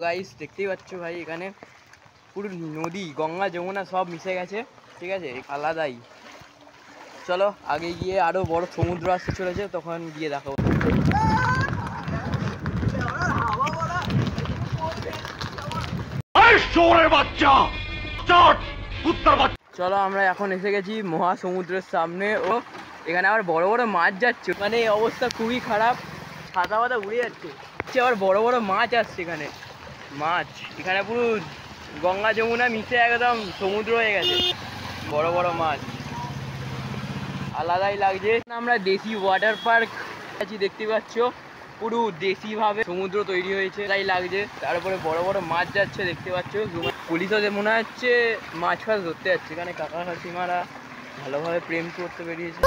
Guys দেখতেই পাচ্ছ ভাই, এখানে পুরো নদী, গঙ্গা যমুনা সব মিশে গেছে, ঠিক আছে, আলাদাই। চলো আগে গিয়ে আরো বড় সমুদ্র আসতে চলেছে, তখন গিয়ে দেখাবো। চলো আমরা এখন এসে গেছি মহাসমুদ্রের সামনে। ও এখানে আবার বড় বড় মাছ যাচ্ছে, মানে এই অবস্থা খুবই খারাপ, ছাতা পাতা উড়ে যাচ্ছে। আবার বড় বড় মাছ আসছে এখানে, মাছ এখানে পুরো গঙ্গা যমুনা মিশে একদম সমুদ্র হয়ে গেছে, বড় বড় মাছ, আলাদাই লাগছে। আমরা দেশি ওয়াটার পার্ক আছি, দেখতে পাচ্ছ পুরো দেশি ভাবে সমুদ্র তৈরি হয়েছে, তাই লাগছে। তারপরে বড় বড় মাছ যাচ্ছে, দেখতে পাচ্ছ। পুলিশও যে মনে হচ্ছে মাছ ফাছ ধরতে যাচ্ছে। এখানে কাকা কাকিমারা ভালোভাবে প্রেম করতে বেরিয়েছে।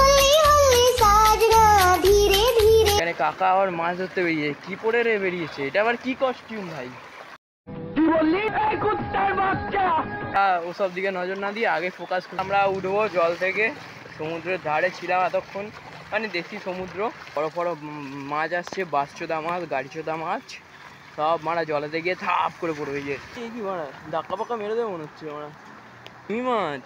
এখানে কাকা আবার মাছ ধরতে বেরিয়েছে। কি পরে রে বেরিয়েছে? এটা আবার কি কস্টিউম ভাই? ওসব দিকে নজর না দিয়ে আগে ফোকাস করে আমরা উঠবো জল থেকে। সমুদ্রের ধারে ছিলাম এতক্ষণ, মানে দেশি সমুদ্র, বড় বড় মাছ আসছে, বাঁশচোদা মাছ, গাড়িচোদা মাছ, সব মারা জলেতে গিয়ে থাপ করে পড়বে। যে কি মারা ধাক্কা পাক্কা মেরে দেবে মনে হচ্ছে। মারা তিমি মাছ,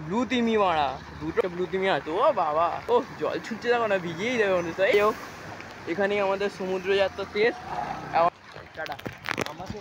ব্লু তিমি, মারা দুটো ব্লু তিমি আছে। ও বাবা, ও জল ছুটছে, দেখো না, ভিজেই দেবে মনে হচ্ছে। এখানেই আমাদের সমুদ্র যাত্রা শেষ। টাটা। আমাকে